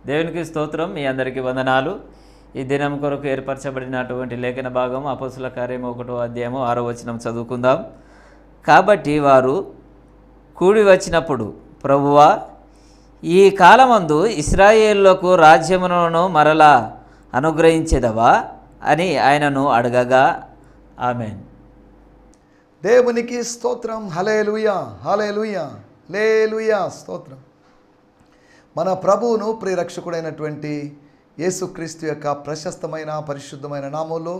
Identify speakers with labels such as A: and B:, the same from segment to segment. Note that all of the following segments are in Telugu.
A: దేవునికి స్తోత్రం. మీ అందరికీ వందనాలు. ఈ దినం కొరకు ఏర్పరచబడినటువంటి లేఖన భాగం అపోస్తుల కార్యము 1వ అధ్యాయము 6వ వచనం చదువుకుందాం. కాబట్టి వారు కూడి వచ్చినప్పుడు, ప్రభువా, ఈ కాలమందు ఇశ్రాయేలులకు రాజ్యమును మరలా అనుగ్రహించెదవా అని ఆయనను అడగగా, ఆమేన్.
B: దేవునికి స్తోత్రం. హల్లెలూయా, హల్లెలూయా, హల్లెలూయా. స్తోత్రం. మన ప్రభువును ప్రియరక్షకుడైనటువంటి యేసుక్రీస్తు యొక్క ప్రశస్తమైన పరిశుద్ధమైన నామంలో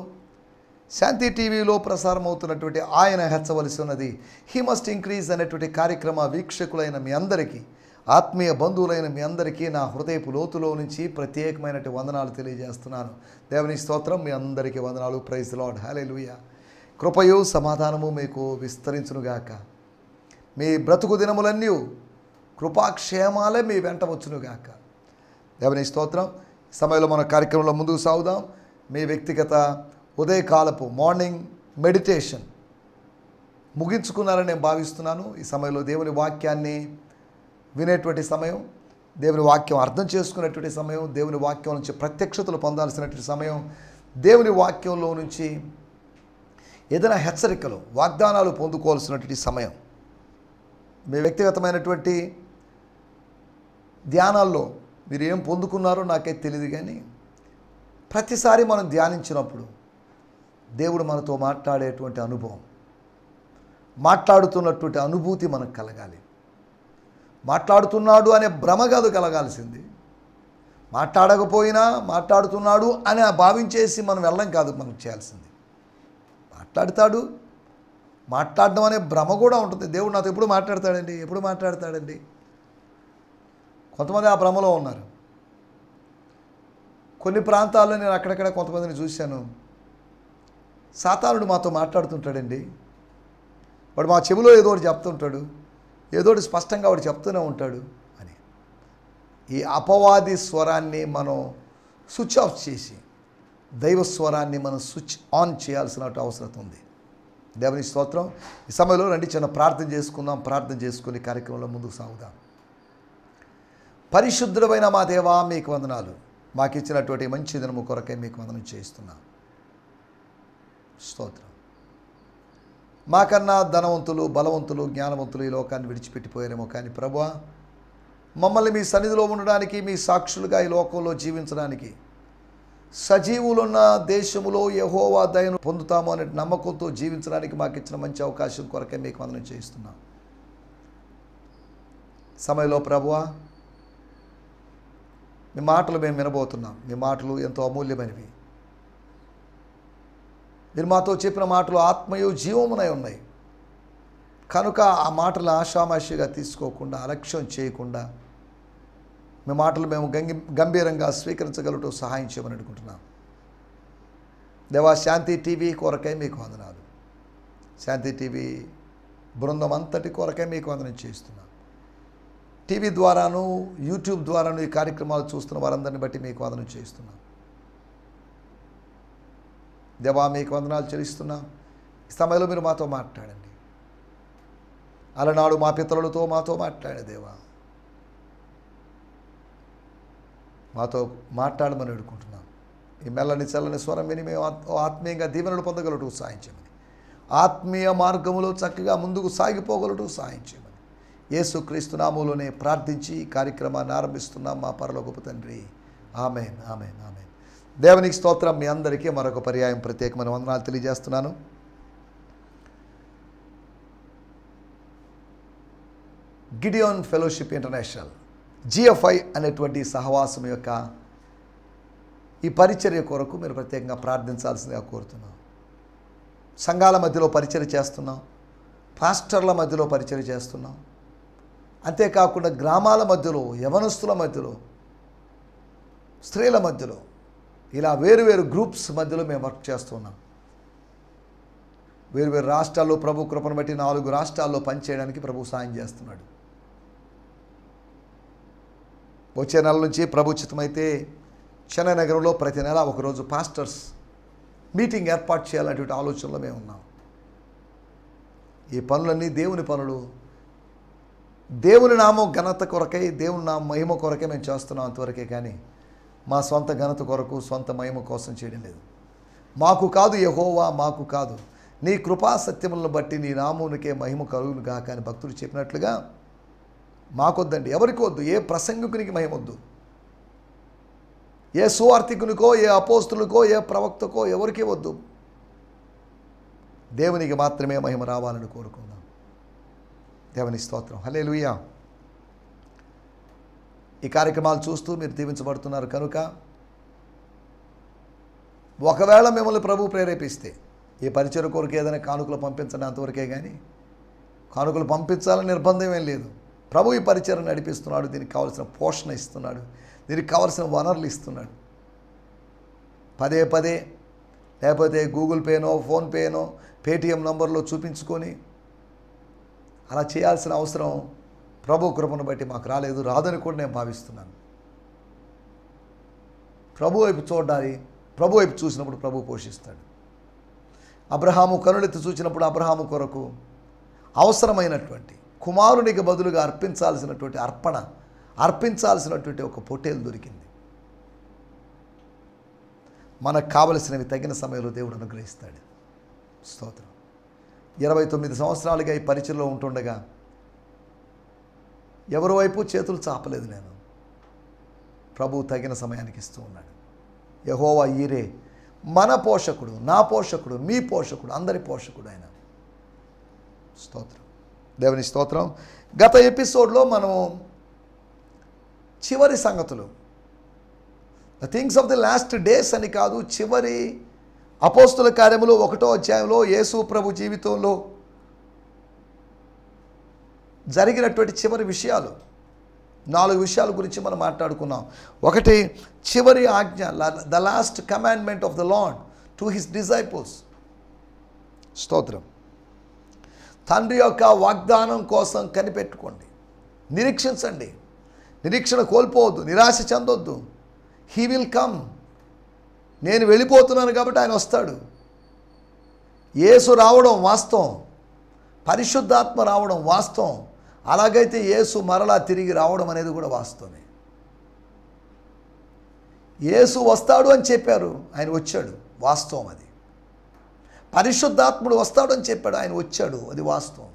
B: శాంతి టీవీలో ప్రసారం అవుతున్నటువంటి ఆయన హెచ్చవలసి ఉన్నది హీ మస్ట్ ఇంక్రీజ్ అనేటువంటి కార్యక్రమ వీక్షకులైన మీ అందరికీ, ఆత్మీయ బంధువులైన మీ అందరికీ నా హృదయపు లోతులో నుంచి ప్రత్యేకమైనటువంటి వందనాలు తెలియజేస్తున్నాను. దేవుని స్తోత్రం. మీ అందరికీ వందనాలు. Praise the lord. హల్లెలూయా. కృపయు సమాధానము మీకు విస్తరించునుగాక. మీ బ్రతుకు దినములన్నీ కృపాక్షేమాలే మీ వెంట వచ్చునుగాక. దేవుని స్తోత్రం. ఈ సమయంలో మన కార్యక్రమంలో ముందుకు సాగుదాం. మీ వ్యక్తిగత ఉదయకాలపు మార్నింగ్ మెడిటేషన్ ముగించుకున్నారని నేను భావిస్తున్నాను. ఈ సమయంలో దేవుని వాక్యాన్ని వినేటువంటి సమయం, దేవుని వాక్యం అర్థం చేసుకునేటువంటి సమయం, దేవుని వాక్యం నుంచి ప్రత్యక్షతలు పొందాల్సినటువంటి సమయం, దేవుని వాక్యంలో నుంచి ఏదైనా హెచ్చరికలు, వాగ్దానాలు పొందుకోవాల్సినటువంటి సమయం. మీ వ్యక్తిగతమైనటువంటి ధ్యానాల్లో మీరు ఏం పొందుకున్నారో నాకైతే తెలియదు, కానీ ప్రతిసారి మనం ధ్యానించినప్పుడు దేవుడు మనతో మాట్లాడేటువంటి అనుభవం, మాట్లాడుతున్నటువంటి అనుభూతి మనకు కలగాలి. మాట్లాడుతున్నాడు అనే భ్రమ కాదు కలగాల్సింది. మాట్లాడకపోయినా మాట్లాడుతున్నాడు అని భావించేసి మనం వెళ్ళడం కాదు మనం చేయాల్సింది. మాట్లాడతాడు, మాట్లాడడం అనే భ్రమ కూడా ఉంటుంది. దేవుడు నాతో ఎప్పుడు మాట్లాడతాడండి. కొంతమంది ఆ భ్రమలో ఉన్నారు. కొన్ని ప్రాంతాల్లో నేను అక్కడక్కడ కొంతమందిని చూశాను. సాతానుడు మాతో మాట్లాడుతుంటాడండి. వాడు మా చెవిలో ఏదో ఒకటి చెప్తుంటాడు, ఏదో ఒకటి స్పష్టంగా వాడు చెప్తూనే ఉంటాడు అని. ఈ అపవాది స్వరాన్ని మనం స్విచ్ ఆఫ్ చేసి దైవ స్వరాన్ని మనం స్విచ్ ఆన్ చేయాల్సిన అవసరం ఉంది. దేవుని స్తోత్రం. ఈ సమయంలో రండి చిన్న ప్రార్థన చేసుకుందాం. ప్రార్థన చేసుకుని కార్యక్రమంలో ముందుకు సాగుదాం. పరిశుద్ధుడమైన మా దేవా, మీకు వందనాలు. మాకు ఇచ్చినటువంటి మంచి దినము కొరకై మీకు వందనం చేస్తున్నాం. స్తోత్రం. మాకన్నా ధనవంతులు, బలవంతులు, జ్ఞానవంతులు ఈ లోకాన్ని విడిచిపెట్టిపోయారేమో, కానీ ప్రభువా, మమ్మల్ని మీ సన్నిధిలో ఉండడానికి, మీ సాక్షులుగా ఈ లోకంలో జీవించడానికి, సజీవులున్న దేశములో యెహోవా దయను పొందుతాము అనే నమ్మకంతో జీవించడానికి మాకు ఇచ్చిన మంచి అవకాశం కొరకే మీకు వందనం చేస్తున్నాం. సమయంలో ప్రభువా, మీ మాటలు మేము వినబోతున్నాం. మీ మాటలు ఎంతో అమూల్యమైనవి. మీరు మాతో చెప్పిన మాటలు ఆత్మయు జీవమునై ఉన్నాయి కనుక ఆ మాటలు ఆషామాషిగా తీసుకోకుండా, అలక్ష్యం చేయకుండా మీ మాటలు మేము గంభీరంగా స్వీకరించగలటూ సహాయం చేయమని అడుగుతున్నాం. దేవా, శాంతి టీవీ కొరకై మీకు వందనాలు. శాంతి టీవీ బృందం అంతటి కొరకై మీకు వందనం చేస్తున్నాం. టీవీ ద్వారాను, యూట్యూబ్ ద్వారాను ఈ కార్యక్రమాలు చూస్తున్న వారందరిని బట్టి మీకు వందనం చేస్తున్నాం. దేవా, మీకు వందనాలు చెల్లిస్తున్నాం. ఈ సమయంలో మీరు మాతో మాట్లాడండి. అలనాడు మా పితరులతో మాతో మాట్లాడే దేవా, మాతో మాట్లాడమని అడుగుకుంటున్నాం. ఈ మెల్లని చల్లని స్వరం విని మేము ఆత్మీయంగా దీవెనలు పొందగలటూ సాయం చేయమని, ఆత్మీయ మార్గములో చక్కగా ముందుకు సాగిపోగలటూ సాయం చేయమని యేసుక్రీస్తు నామములోనే ప్రార్థించి కార్యక్రమాన్ని ఆరంభిస్తున్నాం మా పరలోకపు తండ్రి. ఆమేన్, ఆమేన్, ఆమేన్. దేవునికి స్తోత్రం. మీ అందరికీ మరొక పర్యాయం ప్రత్యేకమైన వందనాలు తెలియజేస్తున్నాను. గిడియోన్ ఫెలోషిప్ ఇంటర్నేషనల్ GFI అనేటువంటి సహవాసం యొక్క ఈ పరిచర్య కొరకు మీరు ప్రత్యేకంగా ప్రార్థించాల్సిందిగా కోరుతున్నాం. సంఘాల మధ్యలో పరిచర్య చేస్తున్నాం, పాస్టర్ల మధ్యలో పరిచర్య చేస్తున్నాం. అంతేకాకుండా గ్రామాల మధ్యలో, యవనస్తుల మధ్యలో, స్త్రీల మధ్యలో, ఇలా వేరువేరు గ్రూప్స్ మధ్యలో మేము వర్క్ చేస్తున్నాం. వేరువేరు రాష్ట్రాల్లో ప్రభు కృపను బట్టి 4 రాష్ట్రాల్లో పనిచేయడానికి ప్రభు సాయం చేస్తున్నాడు. వచ్చే నెల నుంచి ప్రభుచితమైతే చెన్నై నగరంలో ప్రతి నెల ఒకరోజు పాస్టర్స్ మీటింగ్ ఏర్పాటు చేయాలనేటువంటి ఆలోచనలో మేము ఉన్నాం. ఈ పనులన్నీ దేవుని పనులు. దేవుని నామం ఘనత కొరకై, దేవుని నామ మహిమ కొరకే మేము చేస్తున్నాం అంతవరకే, కానీ మా సొంత ఘనత కొరకు, సొంత మహిమ కోసం చేయడం లేదు. మాకు కాదు యెహోవా, మాకు కాదు, నీ కృపా సత్యములను బట్టి నీ నామునికే మహిమ కలుగును గాక అని భక్తుడు చెప్పినట్లుగా మాకొద్దండి. ఎవరికి వద్దు, ఏ ప్రసంగికునికి మహిమ వద్దు, ఏ సువార్థికునికో, ఏ అపోస్తులకో, ఏ ప్రవక్తకో ఎవరికి వద్దు. దేవునికి మాత్రమే మహిమ రావాలని కోరుకుందాం. దేవుని స్తోత్రం. హల్లెలూయా. ఈ కార్యక్రమాలు చూస్తూ మీరు దీవించబడుతున్నారు కనుక ఒకవేళ మిమ్మల్ని ప్రభు ప్రేరేపిస్తే ఈ పరిచయ కొరకు ఏదైనా కానుకలు పంపించండి అంతవరకే, కానీ కానుకలు పంపించాలని నిర్బంధం ఏం లేదు. ప్రభు ఈ పరిచయం నడిపిస్తున్నాడు, దీనికి కావాల్సిన పోషణ ఇస్తున్నాడు, దీనికి కావాల్సిన వనరులు ఇస్తున్నాడు. పదే పదే లేకపోతే గూగుల్ పేనో, ఫోన్పేనో, పేటిఎం నంబర్లో చూపించుకొని అలా చేయాల్సిన అవసరం ప్రభు కృపను బట్టి మాకు రాలేదు, రాదని కూడా నేను భావిస్తున్నాను. ప్రభు వైపు చూడాలి, ప్రభు వైపు చూసినప్పుడు ప్రభు పోషిస్తాడు. అబ్రహాము కనులెత్తి చూసినప్పుడు అబ్రహాము కొరకు అవసరమైనటువంటి కుమారునికి బదులుగా అర్పించాల్సినటువంటి అర్పించాల్సినటువంటి ఒక పొట్టేలు దొరికింది. మనకు కావలసినవి తగిన సమయంలో దేవుడు అనుగ్రహిస్తాడు. స్తోత్రం. 29 సంవత్సరాలుగా ఈ పరిచయలో ఉంటుండగా ఎవరి వైపు చేతులు చాపలేదు నేను. ప్రభు తగిన సమయానికి ఇస్తూ ఉన్నాడు. యెహోవా ఈరే మన పోషకుడు, నా పోషకుడు, మీ పోషకుడు, అందరి పోషకుడు ఆయన. స్తోత్రం. దేవుని స్తోత్రం. గత ఎపిసోడ్లో మనము చివరి సంగతులు, the things of the last days అని కాదు, చివరి అపోస్తుల కార్యములు 1వ అధ్యాయంలో యేసు ప్రభు జీవితంలో జరిగినటువంటి చివరి విషయాలు, 4 విషయాల గురించి మనం మాట్లాడుకున్నాం. ఒకటి, చివరి ఆజ్ఞ, the last commandment of the lord to his disciples. స్తోత్రం. తండ్రి యొక్క వాగ్దానం కోసం కనిపెట్టుకోండి, నిరీక్షించండి, నిరీక్షణ కోల్పోవద్దు, నిరాశ చెందొద్దు. He will come. నేను వెళ్ళిపోతున్నాను కాబట్టి ఆయన వస్తాడు. యేసు రావడం వాస్తవం, పరిశుద్ధాత్మ రావడం వాస్తవం. అలాగైతే యేసు మరలా తిరిగి రావడం అనేది కూడా వాస్తవమే. యేసు వస్తాడు అని చెప్పారు, ఆయన వచ్చాడు, వాస్తవం అది. పరిశుద్ధాత్ముడు వస్తాడు అని చెప్పాడు, ఆయన వచ్చాడు, అది వాస్తవం.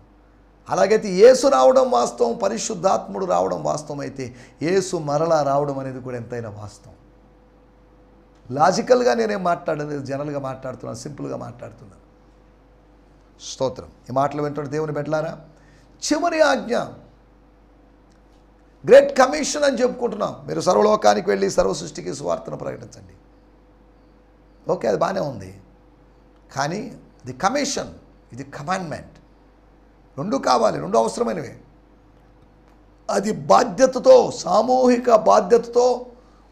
B: అలాగైతే యేసు రావడం వాస్తవం, పరిశుద్ధాత్ముడు రావడం వాస్తవం అయితే యేసు మరలా రావడం అనేది కూడా ఎంతైనా వాస్తవం. లాజికల్గా నేనేం మాట్లాడలేదు, జనరల్గా మాట్లాడుతున్నాను, సింపుల్గా మాట్లాడుతున్నాను. స్తోత్రం. ఈ మాటలు వింటున్న దేవుని బిడ్డలారా, చివరి ఆజ్ఞ, గ్రేట్ కమిషన్ అని చెప్పుకుంటున్నాం. మీరు సర్వలోకానికి వెళ్ళి సర్వ సృష్టికి సువార్తను ప్రకటించండి. ఓకే, అది బాగానే ఉంది, కానీ ఇది కమిషన్, ఇది కమాండ్మెంట్. 2 కావాలి, 2 అవసరమైనవి. అది బాధ్యతతో, సామూహిక బాధ్యతతో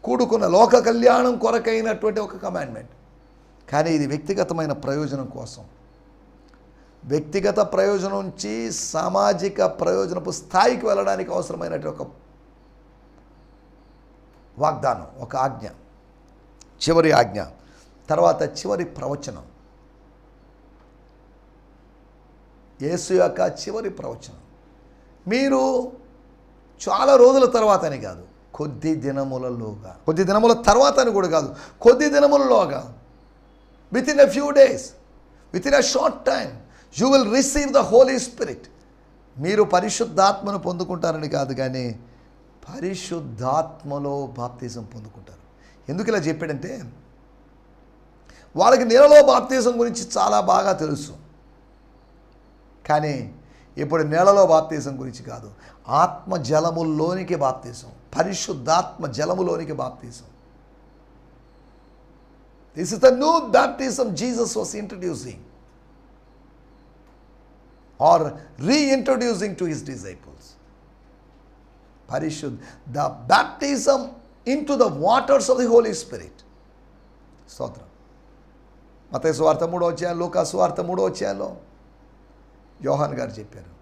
B: కూడుకున్న లోక కళ్యాణం కొరకైనటువంటి ఒక కమాండ్మెంట్. కానీ ఇది వ్యక్తిగతమైన ప్రయోజనం కోసం, వ్యక్తిగత ప్రయోజనం నుంచి సామాజిక ప్రయోజనపు స్థాయికి వెళ్ళడానికి అవసరమైనటువంటి ఒక వాగ్దానం, ఒక ఆజ్ఞ, చివరి ఆజ్ఞ. తర్వాత చివరి ప్రవచనం, యేసు యొక్క చివరి ప్రవచనం. మీరు చాలా రోజుల తర్వాత అని కాదు, కొద్ది దినములలోగా, కొద్ది దినముల తర్వాత అని కూడా కాదు, కొద్ది దినములలోగా, within a few days, within a short time, you will receive the Holy Spirit. మీరు పరిశుద్ధాత్మను పొందుకుంటారని కాదు, కానీ పరిశుద్ధాత్మలో బాప్తిజం పొందుకుంటారు. ఎందుకు ఇలా చెప్పాడంటే, వాళ్ళకి నీళ్ళలో బాప్తిజం గురించి చాలా బాగా తెలుసు, కానీ ఇప్పుడు నీళ్ళలో బాప్తిజం గురించి కాదు, ఆత్మ జలముల్లోనికి బాప్తిజం, పరిశుద్ధాత్మ జలములోనికి బాప్తిజం. This is the new baptism Jesus was introducing or reintroducing to his disciples. The baptism into the waters of the Holy Spirit. స్తోత్రం. మత్తయి సువార్త 3వ అధ్యాయం, లూకా సువార్త 3వ అధ్యాయంలో యోహాన్ గారు చెప్పారు,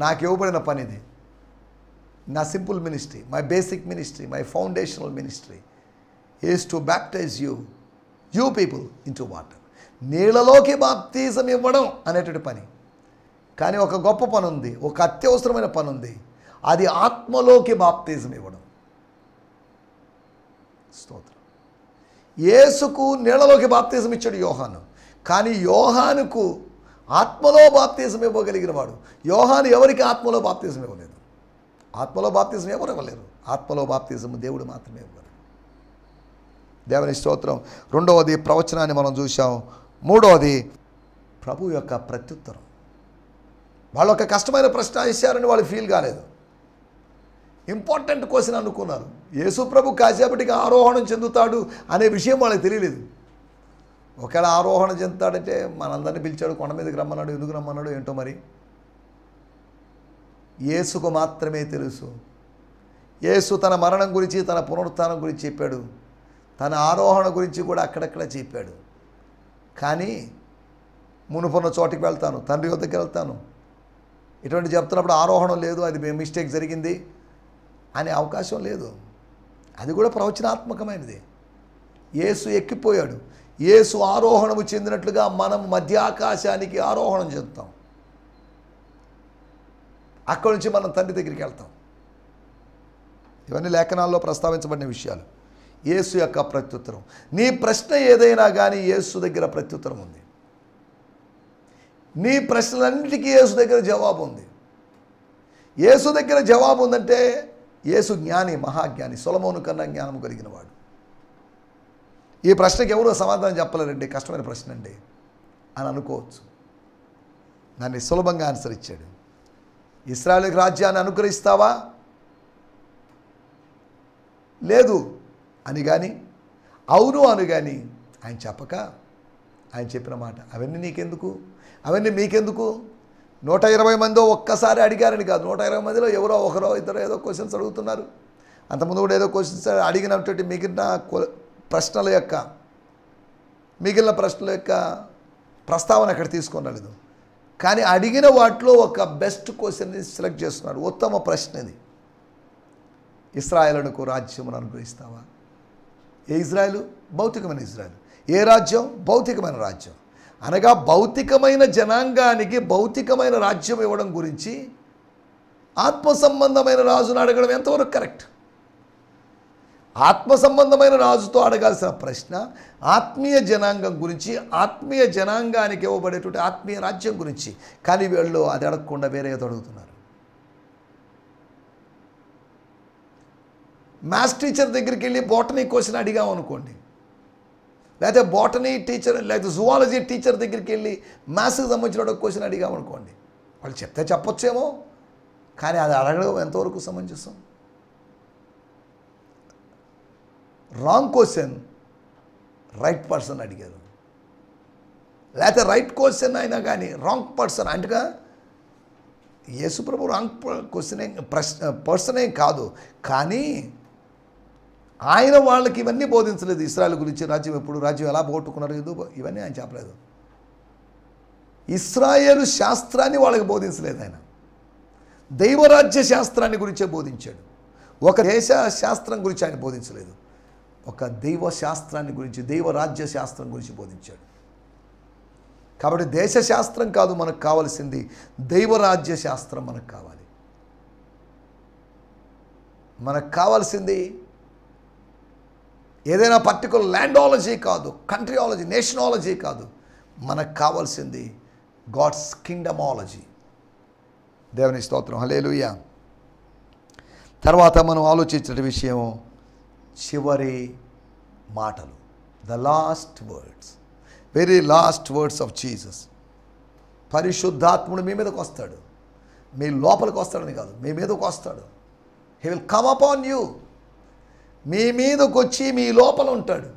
B: నాకు ఇవ్వబడిన పని ఇది, నా simple ministry, my basic ministry, my foundational ministry is to baptise you people into water. నీళ్ళలోకి బాప్తిజం ఇవ్వడం అనేటువంటి పని. కానీ ఒక గొప్ప పని ఉంది, ఒక అత్యవసరమైన పని ఉంది. అది ఆత్మలోకి బాప్తిజం ఇవ్వడం. స్తోత్రం. యేసుకు నీళ్ళలోకి బాప్తిజం ఇచ్చాడు యోహాను, కానీ యోహానుకు ఆత్మలో బాప్తిజం ఇవ్వగలిగిన వాడు. యోహాను ఎవరికి ఆత్మలో బాప్తిజం ఇవ్వలేదు. ఆత్మలో బాప్తిజం ఎవరు ఇవ్వలేరు. ఆత్మలో బాప్తిజం దేవుడు మాత్రమే ఇవ్వగలరు. దేవుని స్తోత్రం. రెండవది ప్రవచనాన్ని మనం చూసాం. మూడవది ప్రభు యొక్క ప్రత్యుత్తరం. వాళ్ళు ఒక కష్టమైన ప్రశ్న వేశారని వాళ్ళు ఫీల్ కాలేదు. ఇంపార్టెంట్ క్వశ్చన్ అనుకున్నారు. యేసు ప్రభు కాసేపటికి ఆరోహణం చెందుతాడు అనే విషయం వాళ్ళకి తెలియలేదు. ఒకవేళ ఆరోహణ చెందుతాడంటే మనందరినీ పిలిచాడు, కొండ మీదకి రమ్మన్నాడు, ఎందుకు రమ్మన్నాడు ఏంటో మరి. యేసుకు మాత్రమే తెలుసు. యేసు తన మరణం గురించి, తన పునరుత్థానం గురించి చెప్పాడు, తన ఆరోహణ గురించి కూడా అక్కడక్కడ చెప్పాడు. కానీ మునుపున్న చోటికి వెళ్తాను, తండ్రి వద్దకు వెళ్తాను, ఇటువంటి చెప్తున్నప్పుడు ఆరోహణం లేదు, అది మిస్టేక్ జరిగింది అనే అవకాశం లేదు. అది కూడా ప్రవచనాత్మకమైనది. యేసు ఎక్కిపోయాడు. యేసు ఆరోహణము చెందినట్లుగా మనం మధ్యాకాశానికి ఆరోహణం చెందుతాం. అక్కడి నుంచి మనం తండ్రి దగ్గరికి వెళ్తాం. ఇవన్నీ లేఖనాల్లో ప్రస్తావించబడిన విషయాలు. యేసు యొక్క ప్రత్యుత్తరం. నీ ప్రశ్న ఏదైనా కానీ యేసు దగ్గర ప్రత్యుత్తరం ఉంది. నీ ప్రశ్నలన్నిటికీ యేసు దగ్గర జవాబు ఉంది. యేసు దగ్గర జవాబు ఉందంటే యేసు జ్ఞాని, మహాజ్ఞాని, సొలొమోను కన్నా జ్ఞానం కలిగిన వాడు. ఈ ప్రశ్నకి ఎవరో సమాధానం చెప్పలేరండి, కష్టమైన ప్రశ్న అండి అని అనుకోవచ్చు. దాన్ని సులభంగా ఆన్సర్ ఇచ్చాడు. ఇశ్రాయేలు రాజ్యాన్ని అనుగ్రహిస్తావా? లేదు అని కానీ, అవును అని కానీ ఆయన చెప్పక, ఆయన చెప్పిన మాట అవన్నీ నీకెందుకు, అవన్నీ మీకెందుకు. 120 మందో ఒక్కసారి అడిగారని కాదు, 120 మందిలో ఎవరో ఒకరో ఇద్దరు ఏదో క్వశ్చన్స్ అడుగుతున్నారు. అంతకుముందు కూడా ఏదో క్వశ్చన్స్ అడిగినటువంటి మిగిలిన ప్రశ్నల యొక్క ప్రస్తావన అక్కడ తీసుకొని రాలేదు. కానీ అడిగిన వాటిలో ఒక బెస్ట్ క్వశ్చన్ని సెలెక్ట్ చేస్తున్నాడు. ఉత్తమ ప్రశ్న ఇది. ఇశ్రాయేలుకు రాజ్యమును అనుగ్రహిస్తావా? ఏ ఇజ్రాయేలు? భౌతికమైన ఇజ్రాయేలు. ఏ రాజ్యం? భౌతికమైన రాజ్యం. అనగా భౌతికమైన జనాంగానికి భౌతికమైన రాజ్యం ఇవ్వడం గురించి ఆత్మ సంబంధమైన రాజును అడగడం ఎంతవరకు కరెక్ట్? ఆత్మ సంబంధమైన రాజుతో అడగాల్సిన ప్రశ్న ఆత్మీయ జనాంగం గురించి, ఆత్మీయ జనాంగానికి ఇవ్వబడేటువంటి ఆత్మీయ రాజ్యం గురించి. కానీ వీళ్ళు అది అడగకుండా వేరే ఏదో అడుగుతున్నారు. మ్యాథ్స్ టీచర్ దగ్గరికి వెళ్ళి బోటనీ క్వశ్చన్ అడిగామనుకోండి, లేకపోతే బోటనీ టీచర్ లేకపోతే జువాలజీ టీచర్ దగ్గరికి వెళ్ళి మ్యాథ్స్కి సంబంధించిన క్వశ్చన్ అడిగామనుకోండి, వాళ్ళు చెప్తే చెప్పొచ్చేమో, కానీ అది అడగడం ఎంతవరకు సమంజసం? రాంగ్ క్వశ్చన్ రైట్ పర్సన్ అడిగారు, లేకపోతే రైట్ క్వశ్చన్ అయినా కానీ రాంగ్ పర్సన్. అంటగా యేసుప్రభు రాంగ్ క్వశ్చన్ పర్సనే కాదు, కానీ ఆయన వాళ్ళకి ఇవన్నీ బోధించలేదు. ఇశ్రాయేలు గురించి రాజ్యం ఎప్పుడు, రాజ్యం ఎలా పోగొట్టుకున్నారు, ఎందుకు, ఇవన్నీ ఆయన చెప్పలేదు. ఇశ్రాయేలు శాస్త్రాన్ని వాళ్ళకి బోధించలేదు. ఆయన దైవరాజ్య శాస్త్రాన్ని గురించే బోధించాడు. ఒక దేశ శాస్త్రం గురించి ఆయన బోధించలేదు. ఒక దైవ శాస్త్రాన్ని గురించి, దైవరాజ్య శాస్త్రం గురించి బోధించాడు. కాబట్టి దేశ శాస్త్రం కాదు మనకు కావాల్సింది, దైవరాజ్య శాస్త్రం మనకు కావాలి. మనకు కావాల్సింది ఏదైనా పర్టికులర్ ల్యాండాలజీ కాదు, కంట్రియాలజీ, నేషనాలజీ కాదు. మనకు కావాల్సింది గాడ్స్ కింగ్డమాలజీ. దేవుని స్తోత్రం, హల్లెలూయా. తర్వాత మనం ఆలోచించిన విషయం చివరి మాటలు, the last words, very last words of Jesus. పరిశుద్ధాత్ముడు మీ మీదకి వస్తాడు, మీ లోపలికి వస్తాడని కాదు, మీ మీదకి వస్తాడు. He will come upon you. మీ మీదకి వచ్చి మీ లోపల ఉంటాడు,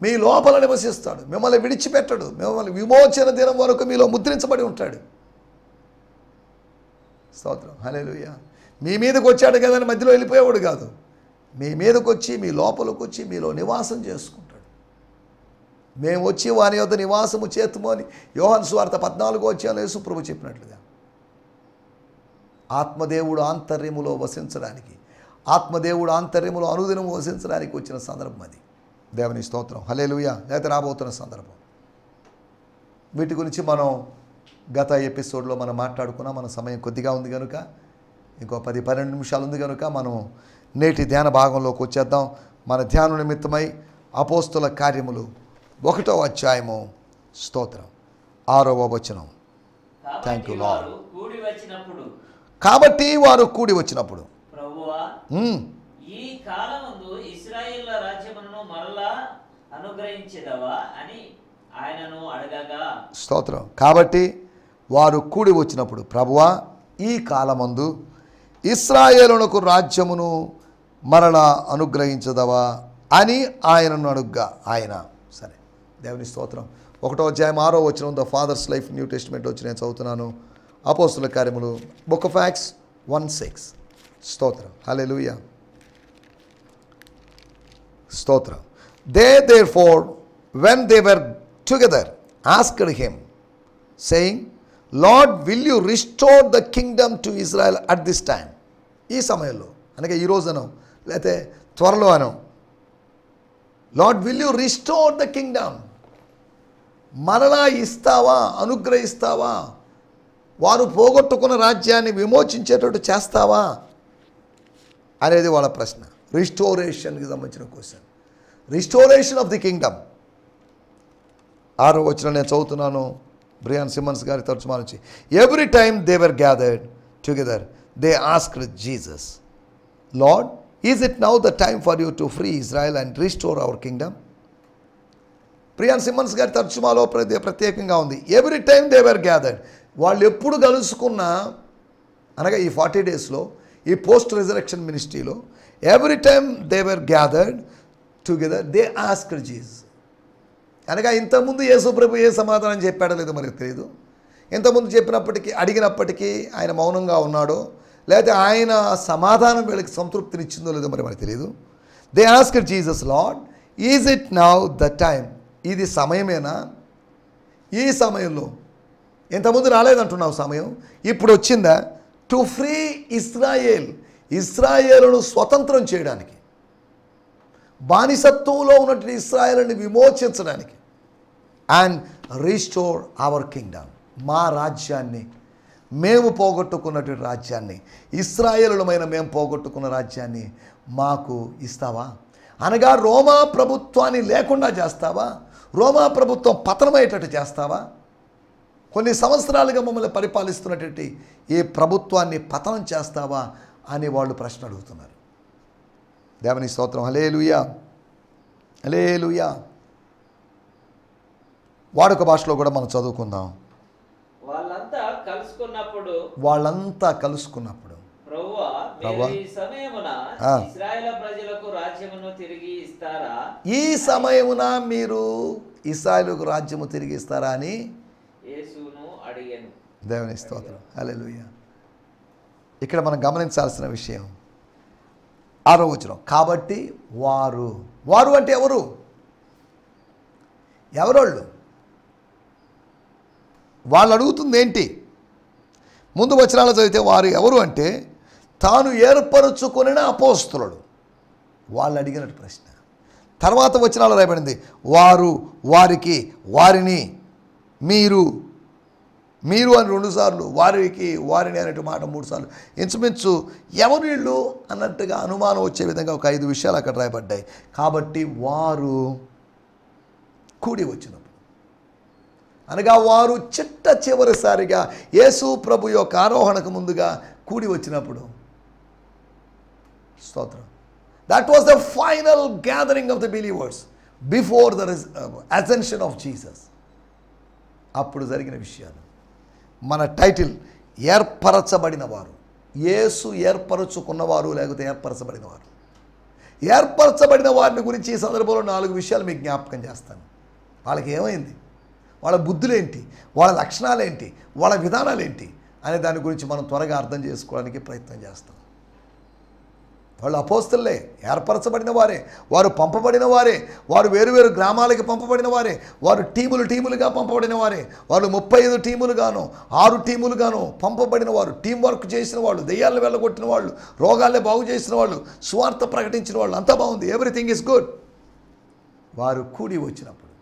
B: మీ లోపల నివసిస్తాడు, మిమ్మల్ని విడిచిపెట్టడు, మిమ్మల్ని విమోచన దినం వరకు మీలో ముద్రించబడి ఉంటాడు. స్తోత్రం, హల్లెలూయా. మీ మీదకి వచ్చాడు కదా అని మధ్యలో వెళ్ళిపోయేవాడు కాదు. మీ మీదకి వచ్చి, మీ లోపలికి వచ్చి మీలో నివాసం చేసుకుంటాడు. మేము వచ్చి వాని యొద్ద నివాసము చేతుము అని యోహాను సువార్త 14వ అధ్యాయంలో యేసు ప్రభు చెప్పినట్లుగా ఆత్మదేవుడు ఆంతర్యములో వసించడానికి, ఆత్మదేవుడు ఆంతర్యములో అనుదినము వసించడానికి వచ్చిన సందర్భం అది. దేవుని స్తోత్రం, హల్లెలూయా. లేకపోతే రాబోతున్న సందర్భం. వీటి గురించి మనం గత ఎపిసోడ్లో మనం మాట్లాడుకున్నాం. మన సమయం కొద్దిగా ఉంది కనుక, ఇంకో 10-12 నిమిషాలు ఉంది కనుక మనం నేటి ధ్యాన భాగంలోకి వచ్చేద్దాం. మన ధ్యాన నిమిత్తమై అపోస్తుల కార్యములు 1వ అధ్యాయము, స్తోత్రం, 6వ వచనం. Thank you lord. కాబట్టి వారు కూడి వచ్చినప్పుడు
A: ప్రభువా, ఈ కాలమందు ఇశ్రాయేలు రాజ్యమును మరలా అనుగ్రహించెదవా అని ఆయనను అడగగా,
B: స్తోత్రం. కాబట్టి వారు కూడి వచ్చినప్పుడు, ప్రభువా, ఈ కాలమందు ఇశ్రాయేలునకు రాజ్యమును మరలా అనుగ్రహించదవా అని ఆయనను అడుగ్గా, ఆయన సరే. దేవుని స్తోత్రం. 1వ అధ్యాయం 6వ వచనం, the fathers life New Testament వచ్చి నేను చదువుతున్నాను. అపోస్తుల కార్యములు, బుక్ ఆఫ్ యాక్ట్స్ 1:6. స్తోత్రం, హల్లెలూయా, స్తోత్రం. They therefore, when they were together, asked him, saying, Lord, will you restore the kingdom to Israel at this time? ఈ సమయంలో అనగా ఈ రోజునో లేకపోతే త్వరలో అనో, lord will you restore the Kingdom, మరలా ఇస్తావా, అనుగ్రహిస్తావా, వారు పోగొట్టుకున్న రాజ్యాన్ని విమోచించేటట్టు చేస్తావా అనేది వాళ్ళ ప్రశ్న. రిస్టోరేషన్కి సంబంధించిన question. Restoration of the kingdom. 6వ వచనం నేను చదువుతున్నాను, బ్రియాన్ సిమ్మన్స్ గారి తర్జుమా నుంచి. Every time they were gathered together they asked Jesus, Lord, is it now the time for you to free Israel and restore our kingdom? Brian Simmons గారి తర్జుమాలో ప్రత్యేకంగా ఉంది, every time they were gathered. వాళ్ళు ఎప్పుడు కలుసుకున్నా, అనగా ఈ 40 డేస్లో, ఈ పోస్ట్ రిజరెక్షన్ మినిస్ట్రీలో, every time they were gathered together they asked Jesus. అనగా ఇంతకుముందు యేసు ప్రభు ఏ సమాధానం చెప్పాడో లేదో మనకు తెలియదు. ఇంతకుముందు చెప్పినప్పటికీ, అడిగినప్పటికీ ఆయన మౌనంగా ఉన్నాడో, లేకపోతే ఆయన సమాధానం వీళ్ళకి సంతృప్తినిచ్చిందో లేదో మరి మనకు తెలియదు. They asked Jesus, Lord, is it now the time? ఇది సమయమేనా? ఈ సమయంలో, ఇంతకుముందు రాలేదంటున్నావు సమయం, ఇప్పుడు వచ్చిందా? టు ఫ్రీ ఇస్రాయేల్, ఇస్రాయేలును స్వతంత్రం చేయడానికి, బానిసత్వంలో ఉన్నటువంటి ఇస్రాయేలుని విమోచించడానికి. అండ్ రిస్టోర్ అవర్ కింగ్డమ్, మా రాజ్యాన్ని, మేము పోగొట్టుకున్నటువంటి రాజ్యాన్ని, ఇస్రాయేలులమైన మేము పోగొట్టుకున్న రాజ్యాన్ని మాకు ఇస్తావా? అనగా రోమా ప్రభుత్వాన్ని లేకుండా చేస్తావా? రోమా ప్రభుత్వం పతనమయ్యేటట్టు చేస్తావా? కొన్ని సంవత్సరాలుగా మమ్మల్ని పరిపాలిస్తున్నటువంటి ఈ ప్రభుత్వాన్ని పతనం చేస్తావా అని వాళ్ళు ప్రశ్న అడుగుతున్నారు. దేవుని స్తోత్రం, హల్లెలూయా, హల్లెలూయా. వాడుక భాషలో కూడా మనం చదువుకుందాం. వాళ్ళంతా కలుసుకున్నప్పుడు
A: ప్రభువా, ఈ సమయమున ఇశ్రాయేలు ప్రజలకు రాజ్యమును తిరిగి ఇస్తారా?
B: ఈ సమయమున మీరు ఇశ్రాయేలుకు రాజ్యము తిరిగి ఇస్తారా అని
A: యేసును అడిగాను.
B: దేవుని స్తోత్రం, హల్లెలూయా. ఇక్కడ మనం గమనించాల్సిన విషయం 6వ వచనం. కాబట్టి వారు, వారు అంటే ఎవరు? ఎవరోళ్ళు? వాళ్ళు అడుగుతుంది ఏంటి? ముందు వచనాలు చదివితే వారు ఎవరు అంటే తాను ఏర్పరచుకొనిన అపోస్తలుడు. వాళ్ళు అడిగినట్టు ప్రశ్న. తర్వాత వచనాలు రాయబడింది, వారు వారికి, వారిని, మీరు, మీరు అని 2 సార్లు, వారికి వారిని అనేటు మాట 3 సార్లు. ఇంచుమించు ఎవరు వీళ్ళు అన్నట్టుగా అనుమానం వచ్చే విధంగా ఒక 5 విషయాలు అక్కడ రాయబడ్డాయి. కాబట్టి వారు కూడి వచ్చినప్పుడు, అనగా వారు చిట్ట చివరిసారిగా యేసు ప్రభు యొక్క ఆరోహణకు ముందుగా కూడి వచ్చినప్పుడు, స్తోత్రం, that was the final gathering of the believers before the ascension of Jesus. అప్పుడు జరిగిన విషయాలు. మన టైటిల్ ఏర్పరచబడిన వారు. యేసు ఏర్పరచుకున్నవారు, లేకపోతే ఏర్పరచబడిన వారు. ఏర్పరచబడిన వారిని గురించి ఈ సందర్భంలో 4 విషయాలు మీకు జ్ఞాపకం చేస్తాను. వాళ్ళకి ఏమైంది, వాళ్ళ బుద్ధులేంటి, వాళ్ళ లక్షణాలేంటి, వాళ్ళ విధానాలేంటి అనే దాని గురించి మనం త్వరగా అర్థం చేసుకోవడానికి ప్రయత్నం చేస్తాం. వాళ్ళు అపోస్తలులే, ఏర్పరచబడిన వారే, వారు పంపబడిన వారే, వారు వేరువేరు గ్రామాలకి పంపబడిన వారే, వారు టీములుగా పంపబడిన వారే, వాళ్ళు 35 టీములుగాను 6 టీములుగాను పంపబడిన వారు, టీం వర్క్ చేసిన వాళ్ళు, దెయ్యాలను వెళ్ళగొట్టిన వాళ్ళు, రోగాల్ని బాగు చేసిన వాళ్ళు, సువార్త ప్రకటించిన వాళ్ళు, అంతా బాగుంది, ఎవ్రీథింగ్ ఈజ్ గుడ్. వారు కూడి వచ్చినప్పుడు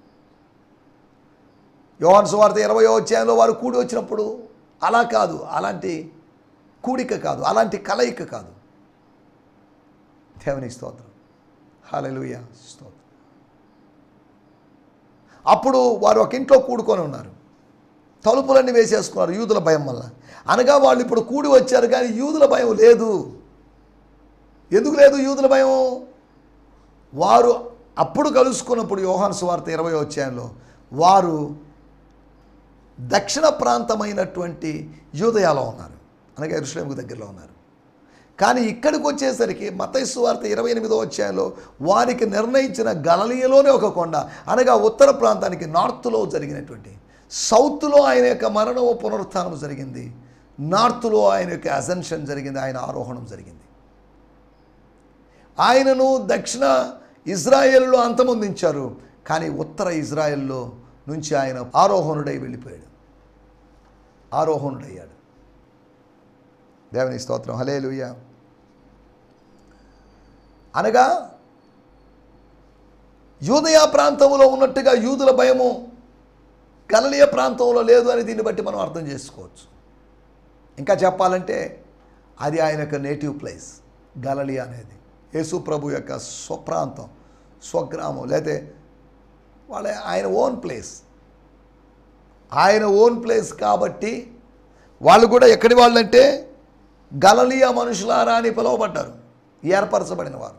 B: యోహాను సువార్త 20వ అధ్యాయంలో వారు కూడి వచ్చినప్పుడు అలా కాదు, అలాంటి కూడిక కాదు, అలాంటి కలయిక కాదు. దేవునికి స్తోత్రం, హల్లెలూయా, స్తోత్రం. అప్పుడు వారు ఒక ఇంట్లో కూడుకొని ఉన్నారు, తలుపులన్నీ వేసేసుకున్నారు యూదుల భయం వల్ల. అనగా వాళ్ళు ఇప్పుడు కూడి వచ్చారు కానీ యూదుల భయం లేదు. ఎందుకు లేదు యూదుల భయం? వారు అప్పుడు కలుసుకున్నప్పుడు యోహాను సువార్త 20వ అధ్యాయంలో వారు దక్షిణ ప్రాంతమైనటువంటి యూదయాలో ఉన్నారు, అనగా యెరూషలేముకు దగ్గరలో ఉన్నారు. కానీ ఇక్కడికి వచ్చేసరికి మత్తయి సువార్త 28వ అధ్యాయంలో వారికి నిర్ణయించిన గలిలయలోనే ఒక కొండ, అనగా ఉత్తర ప్రాంతానికి నార్త్లో జరిగినటువంటి, సౌత్లో ఆయన యొక్క మరణము పునరుత్థానం జరిగింది, నార్త్లో ఆయన యొక్క అసెన్షన్ జరిగింది, ఆయన ఆరోహణం జరిగింది. ఆయనను దక్షిణ ఇజ్రాయేలులో అంతమొందించారు, కానీ ఉత్తర ఇజ్రాయేల్లో నుంచి ఆయన ఆరోహణుడై వెళ్ళిపోయాడు, ఆరోహణుడయ్యాడు. దేవుని స్తోత్రం, హల్లెలూయా. అనగా యూదయ ప్రాంతంలో ఉన్నట్టుగా యూదుల భయము గలిలయ ప్రాంతంలో లేదు అని దీన్ని బట్టి మనం అర్థం చేసుకోవచ్చు. ఇంకా చెప్పాలంటే అది ఆయన యొక్క నేటివ్ ప్లేస్ గలిలయ అనేది, యేసు ప్రభు యొక్క స్వప్రాంతం, స్వగ్రామం, లేకపోతే ఆయన ఓన్ ప్లేస్, ఆయన ఓన్ ప్లేస్. కాబట్టి వాళ్ళు కూడా ఎక్కడి వాళ్ళంటే గలిలయ మనుషులారా అని పిలువబడ్డారు, ఏర్పరచబడిన వారు.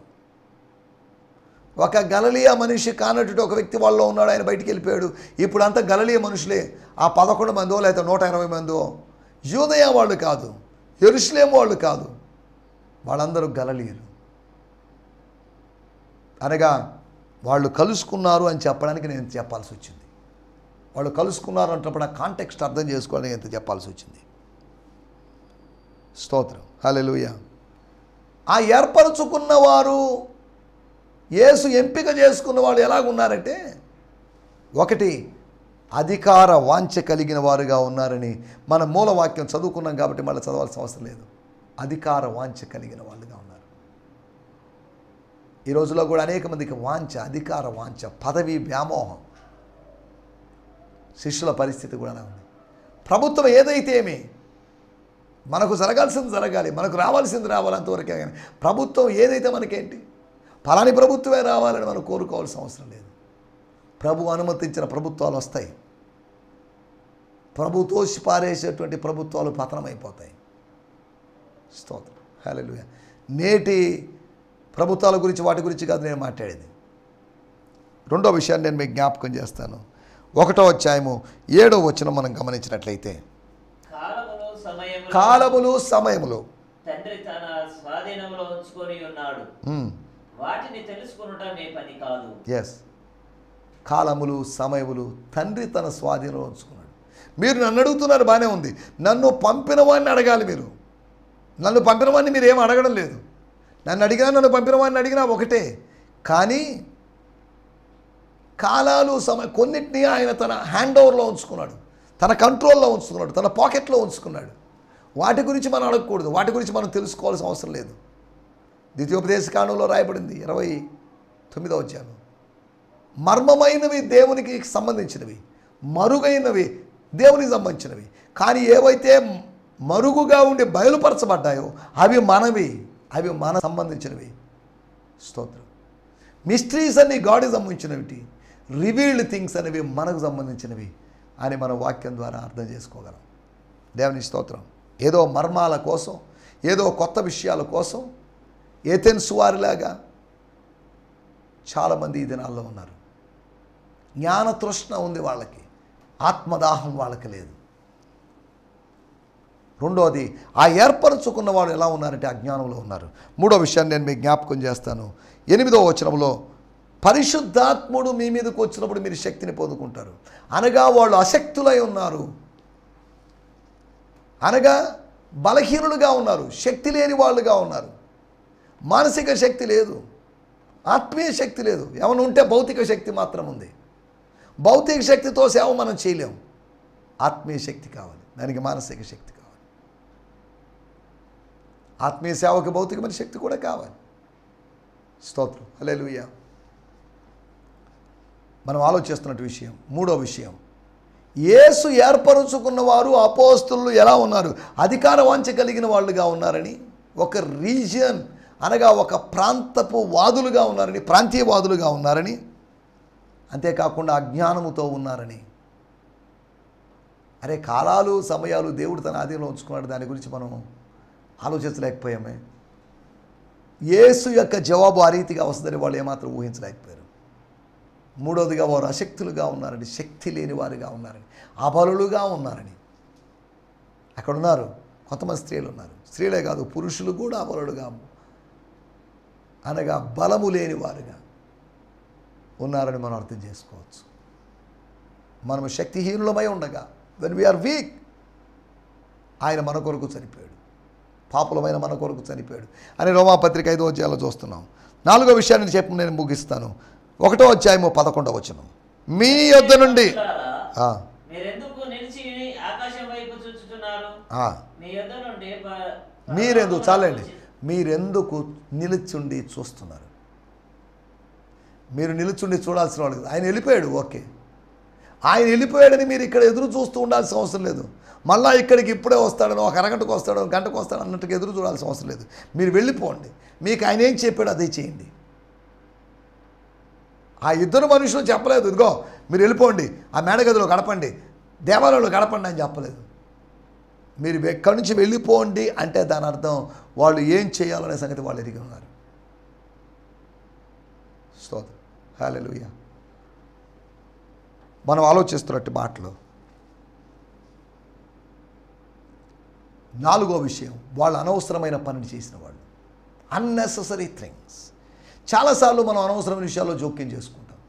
B: ఒక గలిలయ మనిషి కానట్టు ఒక వ్యక్తి వాళ్ళలో ఉన్నాడు, ఆయన బయటికి వెళ్ళిపోయాడు. ఇప్పుడు అంతా గలిలయ మనుషులే, ఆ 11 మందో లేకపోతే 120 మందో. యూదయ వాళ్ళు కాదు, యెరూషలేము వాళ్ళు కాదు, వాళ్ళందరూ గలిలయులు. అనగా వాళ్ళు కలుసుకున్నారు అని చెప్పడానికి నేను చెప్పాల్సి వచ్చింది. వాళ్ళు కలుసుకున్నారు అంటప్పుడు ఆ కాంటెక్స్ట్ అర్థం చేసుకోవాలని ఎంత చెప్పాల్సి వచ్చింది. స్తోత్రం, హల్లెలూయా. ఆ ఏర్పరచుకున్న వారు, యేసు ఎంపిక చేసుకున్న వాళ్ళు ఎలాగున్నారంటే, ఒకటి అధికార వాంఛ కలిగిన వారుగా ఉన్నారని మన మూలవాక్యం చదువుకున్నాం కాబట్టి మళ్ళీ చదవాల్సిన అవసరం లేదు. అధికార వాంఛ కలిగిన వాళ్ళుగా ఉన్నారు. ఈ రోజులో కూడా అనేక మందికి వాంఛ, అధికార వాంఛ, పదవి వ్యామోహం. శిష్యుల పరిస్థితి కూడా ఉంది. ప్రభుత్వం ఏదైతే ఏమి, మనకు జరగాల్సింది జరగాలి, మనకు రావాల్సింది రావాలి, అంతవరకే. కానీ ప్రభుత్వం ఏదైతే మనకేంటి, ఫలాని ప్రభుత్వమే రావాలని మనం కోరుకోవాల్సిన అవసరం లేదు. ప్రభు అనుమతించిన ప్రభుత్వాలు వస్తాయి, ప్రభు తోసి పారేసేటువంటి ప్రభుత్వాలు పతనమైపోతాయి. స్తోత్రం, హల్లెలూయా. నేటి ప్రభుత్వాల గురించి, వాటి గురించి కాదు నేను మాట్లాడేది. రెండో విషయాన్ని నేను మీకు జ్ఞాపకం చేస్తాను. 1వ అధ్యాయము 7వ వచనం మనం గమనించినట్లయితే, కాలములు సమయములు
A: తండ్రి తన స్వాధీనంలో ఉంచుకొని ఉన్నాడు, వాటిని తెలుసుకొనుట మీ పని కాదు.
B: ఎస్, కాలములు సమయములు తండ్రి తన స్వాధీనంలో ఉంచుకున్నాడు. మీరు నన్ను అడుగుతున్నారు, బాగానే ఉంది. నన్ను పంపిన వాడిని అడగాలి మీరు. నన్ను పంపిన వాడిని మీరు ఏం అడగడం లేదు. నన్ను అడిగినా, నన్ను పంపిన వాడిని అడిగినా ఒకటే. కానీ కాలాలు సమయం కొన్నిటిని ఆయన తన హ్యాండ్ ఓవర్లో ఉంచుకున్నాడు, తన కంట్రోల్లో ఉంచుకున్నాడు, తన పాకెట్లో ఉంచుకున్నాడు. వాటి గురించి మనం అడగకూడదు, వాటి గురించి మనం తెలుసుకోవాల్సిన అవసరం లేదు. ద్వితీయోపదేశకాండంలో రాయబడింది 29వ అధ్యాయం, మర్మమైనవి దేవునికి సంబంధించినవి, మరుగైనవి దేవునికి సంబంధించినవి. కానీ ఏవైతే మరుగుగా ఉండి బయలుపరచబడ్డాయో అవి మనవి, అవి మన సంబంధించినవి. స్తోత్రం. మిస్టరీస్ అన్ని గాడ్కి సంబంధించినవి, రివీల్డ్ థింగ్స్ అనేవి మనకు సంబంధించినవి అని మన వాక్యం ద్వారా అర్థం చేసుకోగలం. దేవుని స్తోత్రం. ఏదో మర్మాల కోసం, ఏదో కొత్త విషయాల కోసం ఏథెన్స్ వారిలాగా చాలామంది ఈ దినాల్లో ఉన్నారు. జ్ఞాన తృష్ణ ఉంది వాళ్ళకి, ఆత్మదాహం వాళ్ళకి లేదు. రెండోది, ఆ ఏర్పరచుకున్న వాళ్ళు ఎలా ఉన్నారంటే అజ్ఞానంలో ఉన్నారు. మూడో విషయాన్ని నేను మీకు జ్ఞాపకం చేస్తాను. 8వ వచనంలో, పరిశుద్ధాత్ముడు మీ మీదకు వచ్చినప్పుడు మీరు శక్తిని పొందుకుంటారు. అనగా వాళ్ళు అశక్తులై ఉన్నారు, అనగా బలహీనులుగా ఉన్నారు, శక్తి లేని వాళ్ళుగా ఉన్నారు. మానసిక శక్తి లేదు, ఆత్మీయ శక్తి లేదు. ఏమైనా ఉంటే భౌతిక శక్తి మాత్రం ఉంది. భౌతిక శక్తితో సేవ మనం చేయలేము. ఆత్మీయ శక్తి కావాలి, దానికి మానసిక శక్తి కావాలి. ఆత్మీయ సేవకు భౌతికమైన శక్తి కూడా కావాలి. స్తోత్రం, హల్లెలూయా. మనం ఆలోచిస్తున్నట్టు విషయం, మూడో విషయం, యేసు ఏర్పరుచుకున్న వారు అపోస్తలులు ఎలా ఉన్నారు? అధికార వాంఛ కలిగిన వాళ్ళుగా ఉన్నారని, ఒక రీజియన్ అనగా ఒక ప్రాంతపు వాదులుగా ఉన్నారని, ప్రాంతీయవాదులుగా ఉన్నారని, అంతేకాకుండా అజ్ఞానముతో ఉన్నారని. అరే, కాలాలు సమయాలు దేవుడు తన ఆధీనంలో ఉంచుకున్నాడు, దాని గురించి మనం ఆలోచించలేకపోయామే. యేసు యొక్క జవాబు ఆ రీతిగా వస్తుందని వాళ్ళు ఏమాత్రం ఊహించలేకపోయారు. మూడవదిగా వారు అశక్తులుగా ఉన్నారని, శక్తి లేని వారుగా ఉన్నారని, అబలులుగా ఉన్నారని. అక్కడ ఉన్నారు కొంతమంది స్త్రీలు ఉన్నారు. స్త్రీలే కాదు, పురుషులు కూడా అబలులుగా అనగా బలము లేని వారుగా ఉన్నారని మనం అర్థం చేసుకోవచ్చు. మనము శక్తిహీనులమై ఉండగా, వెన్ వీఆర్ వీక్, ఆయన మన కొరకు చనిపోయాడు, పాపులమైన మన కొరకు చనిపోయాడు అని రోమాపత్రిక 5వ అధ్యాయంలో చూస్తున్నాం. 4వ విషయాన్ని చెప్పి నేను ముగిస్తాను. 1వ అధ్యాయము 11వ వచనం. మీ యొద్ద నుండి మీరెందుకు చాలండి, మీరెందుకు నిలుచుండి చూస్తున్నారు? మీరు నిలుచుండి చూడాల్సిన వాళ్ళు కదా. ఆయన వెళ్ళిపోయాడు, ఓకే. ఆయన వెళ్ళిపోయాడని మీరు ఇక్కడ ఎదురు చూస్తూ ఉండాల్సిన అవసరం లేదు. మళ్ళీ ఇక్కడికి ఇప్పుడే వస్తాడనో, ఒక అరగంటకు వస్తాడో, గంటకు వస్తాడో అన్నట్టుగా ఎదురు చూడాల్సిన అవసరం లేదు. మీరు వెళ్ళిపోండి. మీకు ఆయన ఏం చెప్పాడు అదే చేయండి. ఆ ఇద్దరు మనుషులు చెప్పలేదు, ఇదిగో మీరు వెళ్ళిపోండి, ఆ మేడగదిలో గడపండి, దేవాలయంలో గడపండి అని చెప్పలేదు. మీరు ఎక్కడి నుంచి వెళ్ళిపోండి అంటే దాని అర్థం వాళ్ళు ఏం చేయాలనే సంగతి వాళ్ళు ఎరిగి ఉన్నారు. స్తోత్రం, హల్లెలూయా. మనం ఆలోచిస్తున్నట్టు మాటలు. 4వ విషయం, వాళ్ళు అనవసరమైన పనిని చేసిన వాళ్ళు. Unnecessary things. చాలాసార్లు మనం అనవసరమైన విషయాల్లో జోక్యం చేసుకుంటాం.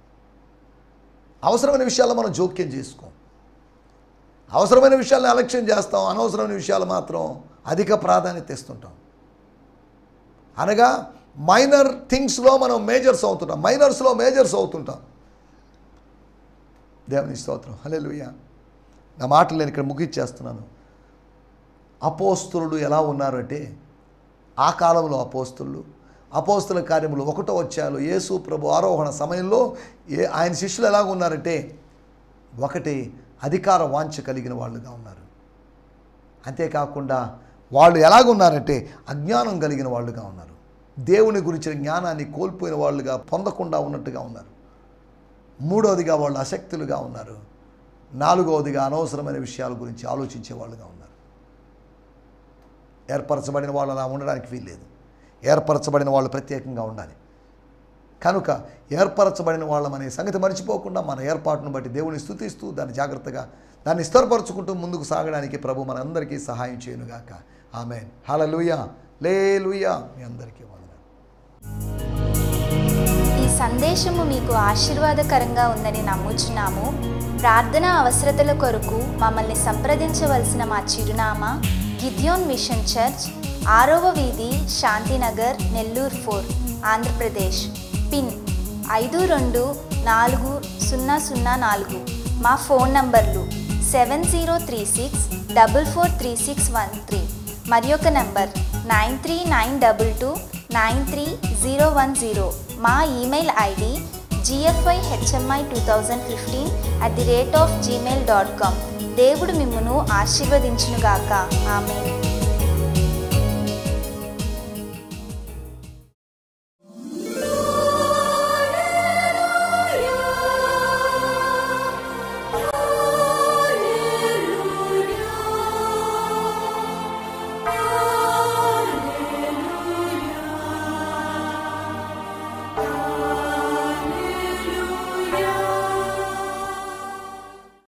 B: అవసరమైన విషయాల్లో మనం జోక్యం చేసుకోం. అవసరమైన విషయాలను అలక్ష్యం చేస్తాం, అనవసరమైన విషయాలు మాత్రం అధిక ప్రాధాన్యత ఇస్తుంటాం. అనగా మైనర్ థింగ్స్లో మనం మేజర్స్ అవుతుంటాం, మైనర్స్లో మేజర్స్ అవుతుంటాం. దేవుని స్తోత్రం, హల్లెలూయా. నా మాటలు నేను ఇక్కడ ముగించేస్తున్నాను. అపోస్తలుడు ఎలా ఉన్నారు అంటే, ఆ కాలంలో అపోస్తల కార్యములు 1వ అధ్యాయంలో యేసు ప్రభు ఆరోహణ సమయంలో ఆయన శిష్యులు ఎలాగ ఉన్నారంటే, ఒకటి అధికార వాంఛ కలిగిన వాళ్ళుగా ఉన్నారు. అంతేకాకుండా వాళ్ళు ఎలాగున్నారంటే అజ్ఞానం కలిగిన వాళ్ళుగా ఉన్నారు. దేవుని గురించిన జ్ఞానాన్ని కోల్పోయిన వాళ్ళుగా, పొందకుండా ఉన్నట్టుగా ఉన్నారు. 3వదిగా వాళ్ళు అశక్తులుగా ఉన్నారు. 4వదిగా అనవసరమైన విషయాల గురించి ఆలోచించే వాళ్ళుగా ఉన్నారు. ఏర్పరచబడిన వాళ్ళు అలా ఉండడానికి వీల్లేదు. ఏర్పరచబడిన వాళ్ళు ప్రత్యేకంగా ఉండాలి. కనుక ఏర్పరచబడిన వాళ్ళమనే సంగతి మర్చిపోకుండా మన ఏర్పాటును బట్టి దేవుని స్తుతిస్తూ దాన్ని స్థిరపరచుకుంటూ ముందుకు సాగడానికి ప్రభు మనందరికీ సహాయం చేయనుగాక. ఆమేన్, హల్లెలూయా, హల్లెలూయా. మీ అందరికీ వందనాలు.
C: ఈ సందేశము మీకు ఆశీర్వాదకరంగా ఉందని నమ్ముచున్నాము. ప్రార్థన అవసరతల కొరకు మమ్మల్ని సంప్రదించవలసిన మా చిరునామా గిద్యోన్ మిషన్ చర్చ్, 6వ వీధి, శాంతినగర్, నెల్లూరు 4, ఆంధ్రప్రదేశ్. పిన్ 524004. మా ఫోన్ నంబర్లు 7036443613 మరి ఒక నంబర్ 9392293010. మా ఈమెయిల్ ఐడి gfihmi2015@gmail.com. దేవుడు మిమ్మును ఆశీర్వదించునుగాక. ఆమేన్.